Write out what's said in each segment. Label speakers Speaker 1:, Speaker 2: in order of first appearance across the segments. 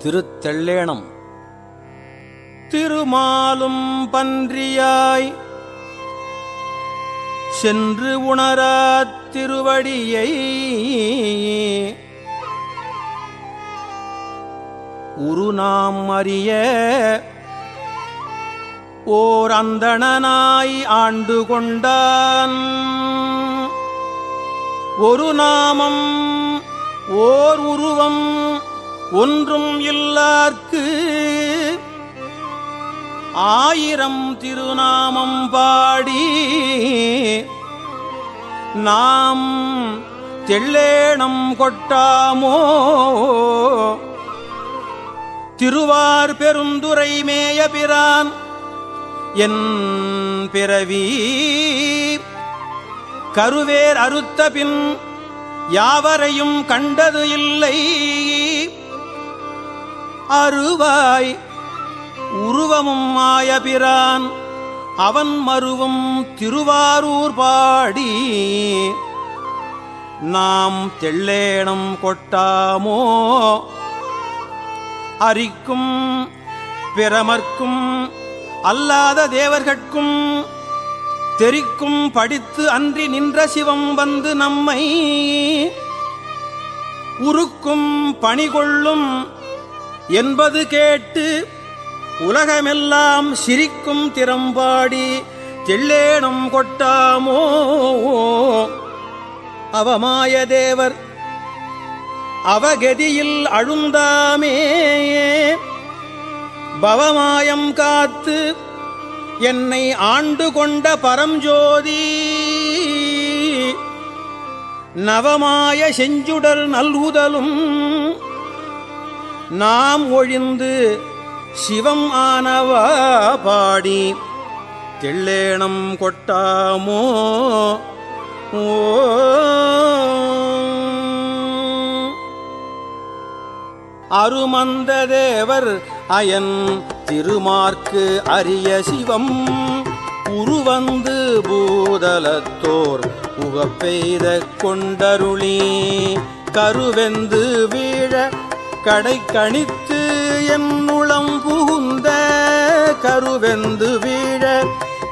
Speaker 1: திருத்தெள்ளேணம். திருமாலும் பன்றியாய் சென்று உணராத் திருவடியை உருநாம் அறிய ஓர் அந்தணனாய் ஆண்டு கொண்டான். ஒரு நாமம் ஓர் உருவம் ஒன்றும் இல்லார்க்கு ஆயிரம் திருநாமம் பாடி நாம் தெள்ளேணம் கொட்டாமோ. திருவார் பெருந்துரை மேய பிரான் என் பிறவி கருவேர் அறுத்த பின் யாவரையும் கண்டது இல்லை. அருவாய் உருவமும் ஆயபிரான் அவன் மருவும் திருவாரூர் பாடி நாம் தெள்ளேணம் கொட்டாமோ. அரிக்கும் பிரமர்க்கும் அல்லாத தேவர்கட்கும் தெரிக்கும் படித்து அன்றி நின்ற சிவம் வந்து நம்மை உருக்கும் பணிகொள்ளும் என்பது கேட்டு உலகமெல்லாம் சிரிக்கும் திறம்பாடி தெள்ளேணம் கொட்டாமோ. அவமாய தேவர் அவகதியில் அழுந்தாமே பவமாயம் காத்து என்னை ஆண்டு கொண்ட பரஞ்சோதி நவமாய செஞ்சுடர் நல்குதலும் நாம் ஒழிந்து சிவம் ஆனவா பாடி தெள்ளேணம் கொட்டாமோ. அருமந்த தேவர் அயன் திருமார்க்கு அரிய சிவம் உருவந்து பூதலத்தோர் உகப்பெய்த கொண்டருளி கருவெந்து வீழ கடை கணித்து என்னுளம் புகுந்த கருவெந்து வீழ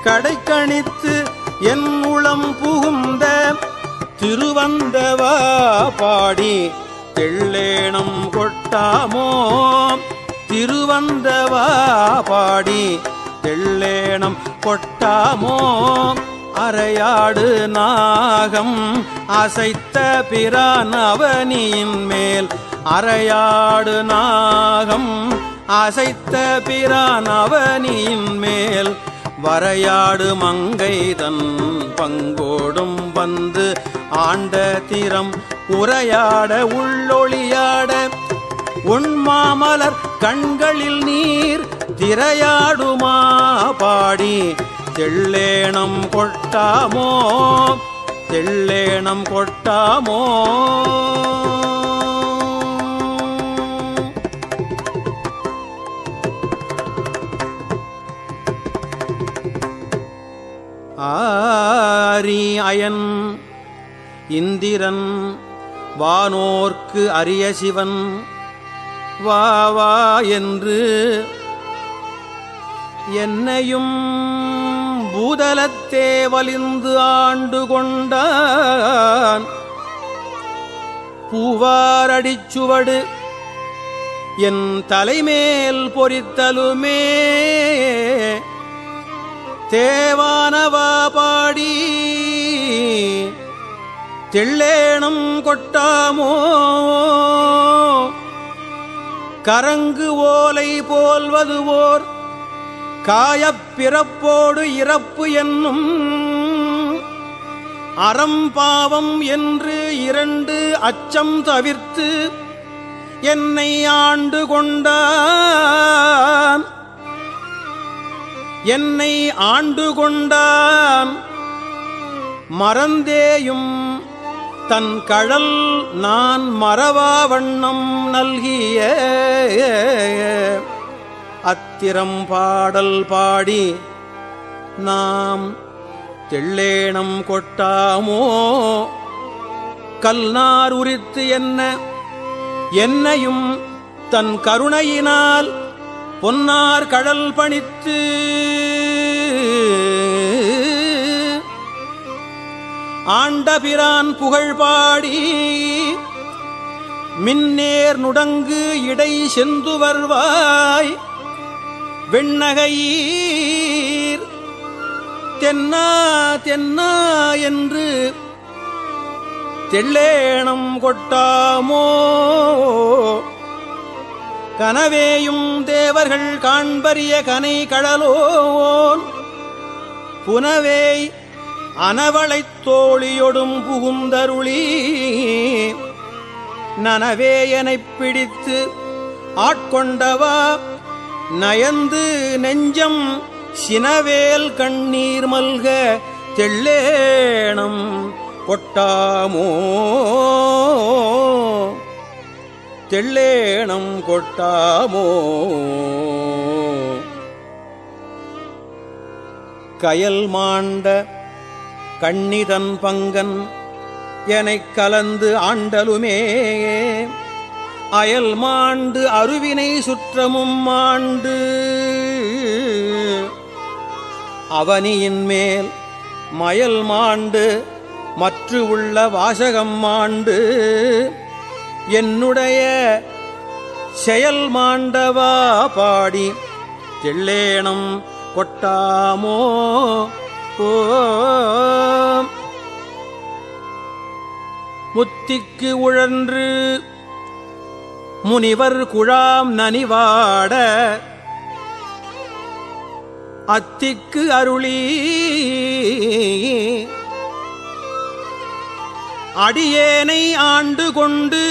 Speaker 1: கடை கணித்து என்னுளம் புகுந்த திருவந்தவா பாடி தெள்ளேணம் கொட்டாமோ. திருவந்தவா பாடி தெள்ளேணம் கொட்டாமோ. அரையாடு நாகம் அசைத்த பிரான் அவனியின் மேல் அரையாடு நாகம் அசைத்த பிரான் அவனியின் மேல் வரையாடு மங்கைதன் பங்கோடும் வந்து ஆண்ட திறம் உரையாட உள்ளொளியாட உண்மாமலர் கண்களில் நீர் திரையாடுமா பாடி தெள்ளேணம் கொட்டாமோ. தெள்ளேணம் கொட்டாமோ. ஆரி அயன் இந்திரன் வானோர்க்கு அரிய சிவன் வா வா என்று என்னையும் பூதலத்தே வலிந்து ஆண்டு கொண்டான். பூவாரடிச்சுவடு என் தலைமேல் பொறித்தலுமே தேவானவா பாடி தெள்ளேணம் கொட்டாமோ. கரங்கு ஓலை போல்வதுவோர் காயப்பிறப்போடு இறப்பு என்னும் அறம்பாவம் என்று இரண்டு அச்சம் தவிர்த்து என்னை ஆண்டு கொண்டான். என்னை ஆண்டு கொண்டான் மறந்தேயும் தன் கழல் நான் மறவா வண்ணம் நல்கிய அத்திரம் பாடல் பாடி நாம் தெள்ளேணம் கொட்டாமோ. கல்நார் உரித்து என்னையும் தன் கருணையினால் பொன்னார் கடல் பணித்து ஆண்டபிரான் புகழ்பாடி மின்னேர் நுடங்கு இடை செந்துவர்வாய் வெண்ணகையீர் தென்னா தென்னா என்று தெள்ளேணம் கொட்டாமோ கனவேயும் தேவர்கள் காண்பரிய கனை கடலோன் புனவேய் அனவளைத் தோழியொடும் புகுந்தருளி நனவேயனைப் பிடித்து ஆட்கொண்டவா நயந்து நெஞ்சம் சினவேல் கண்ணீர் மல்க தெள்ளேணம் கொட்டாமோ தெள்ளேணம் கொட்டாமோ கயல் மாண்ட கண்ணிதன் பங்கன் எனக் கலந்து ஆண்டலுமே அயல் மாண்டு அருவினை சுற்றமும் மாண்டு அவனியின் மேல் மயல் மாண்டு மற்று உள்ள வாசகம் மாண்டு என்னுடைய செயல் மாண்டவா பாடி தெள்ளேணம் கொட்டாமோ முத்திக்கு உழன்று முனிவர் குழாம் நனிவாட அத்திக்கு அருளி அடியேனை ஆண்டு கொண்டு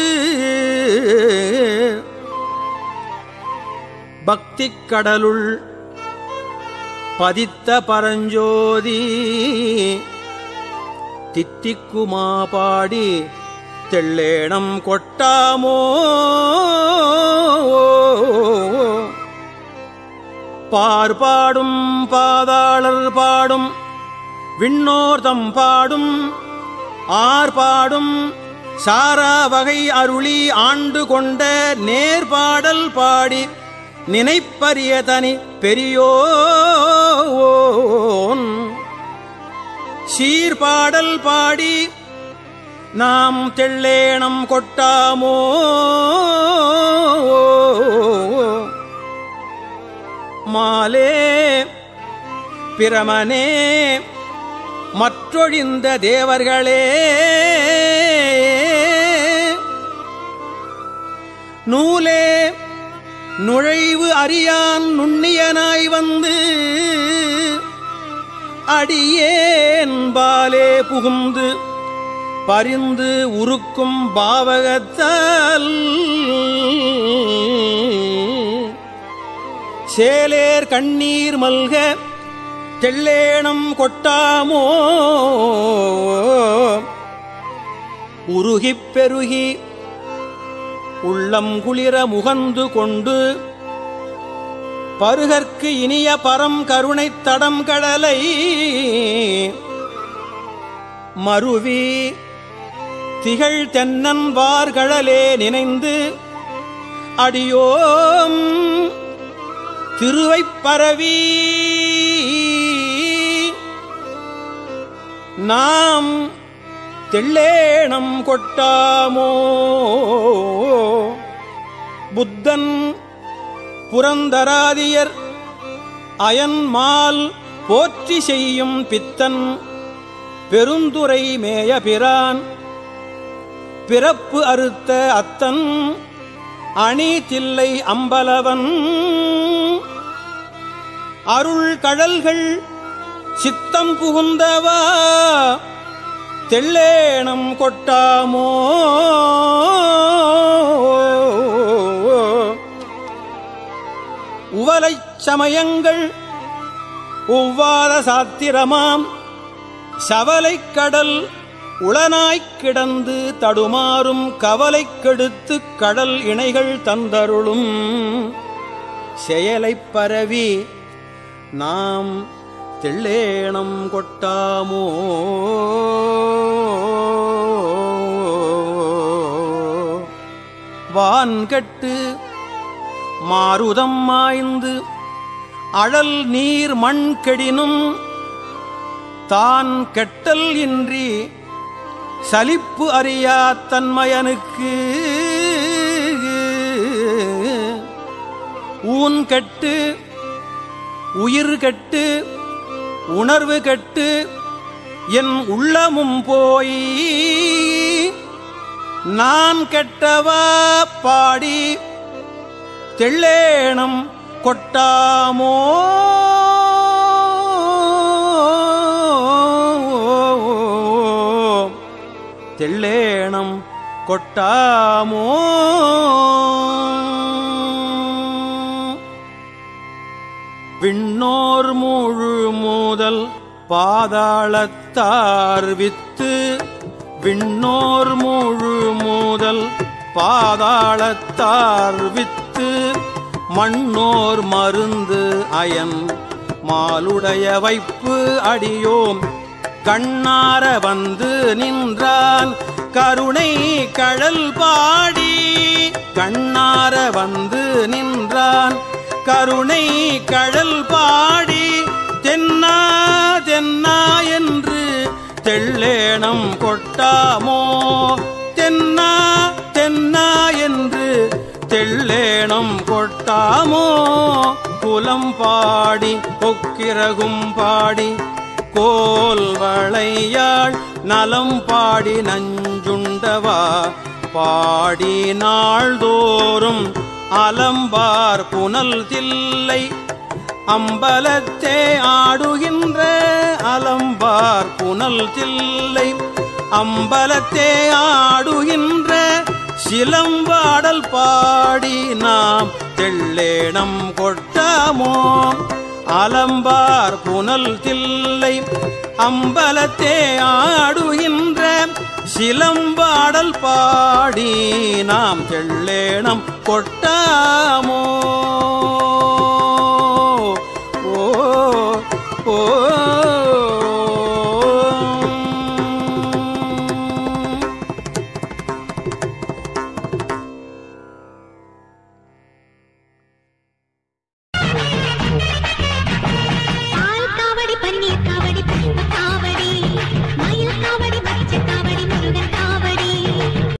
Speaker 1: பக்திக் கடலுள் பதித்த பரஞ்சோதி தித்திக்குமா பாடி தெள்ளேணம் கொட்டாமோ பார்பாடும் பாதாளர் பாடும் விண்ணோர்தம் பாடும் ஆர்பாடும் சாரா வகை அருளி ஆண்டு கொண்ட நேர்பாடல் பாடி நினைப்பரிய தனி பெரியோன் சீர்பாடல் பாடி நாம் தெள்ளேணம் கொட்டாமோ மாலே பிரமனே மற்றொழிந்த தேவர்களே நூலே நுழைவு அறியான் நுண்ணியனாய் வந்து அடியேன்பாலே புகுந்து பரிந்து உருக்கும் பாவகத்தால் சேலேர் கண்ணீர் மல்க தெள்ளேணம் கொட்டாமோ உருகிப் பெருகி உள்ளம் குளிர முகந்து கொண்டு பருகற்கு இனிய பரம் கருணைத் தடம் கடலை மருவி திகழ் தென்னன் வார்கழலே நினைந்து அடியோம் திருவைப் பரவி நாம் தெள்ளேணம் கொட்டாமோ புத்தன் புரந்தராதியர் அயன்மால் போற்றி செய்யும் பித்தன் பெருந்துரை மேய பிரான் பிறப்பு அறுத்த அத்தன் அணி தில்லை அம்பலவன் அருள் கடல்கள் சித்தம் புகுந்தவா தெள்ளேணம் கொட்டாமோ உவலைச் சமயங்கள் ஒவ்வாத சாத்திரமாம் சவலைக் கடல் உளனாய்க் கிடந்து தடுமாறும் கவலைக் கெடுத்துக் கடல் இணைகள் தந்தருளும் செயலைப் பரவி நாம் தெள்ளேணம் கொட்டாமோ வான்கட்டு மாருதம் மாய்ந்து அழல் நீர் மண் கெடினும் தான் கெட்டல் இன்றி சலிப்பு அறியா தன்மையனுக்கு ஊன் கெட்டு உயிர் கெட்டு உணர்வு கெட்டு என் உள்ளமும் போய் நான் கெட்டவா பாடி தெள்ளேணம் கொட்டாமோ தெள்ளேணம் கொட்டாமோ விண்ணோர் முழு முதல் பாதாளத்தார் வித்து விண்ணோர் முழு முதல் பாதாளத்தார் வித்து மண்ணோர் மருந்து அயன் மாலுடைய வைப்பு அடியோம் கண்ணார வந்து நின்றான் கருணை கழல் பாடி கண்ணார வந்து நின்றான் கருணை கழல் பாடி தென்னா தென்னா என்று தெள்ளேணம் கொட்டாமோ தென்னா தென்னா என்று தெள்ளேணம் கொட்டாமோ குலம் பாடி கொக்கிரகும் பாடி கோல் வளையாள் நலம் பாடி நஞ்சுண்டவா பாடி நாள்தோறும் அலம்பார் புனல் தில்லை அம்பலத்தே ஆடுகின்ற அலம்பார் புனல் தில்லை அம்பலத்தே ஆடுகின்ற சிலம்பாடல் பாடி நாம் தெள்ளேணம் கொட்டாமோ அலம்பார் புனல் தில்லை அம்பலத்தே ஆடுகின்ற சிலம்பாடல் பாடி நாம் தெள்ளேணம் கொட்டாமோ ஓ ஓ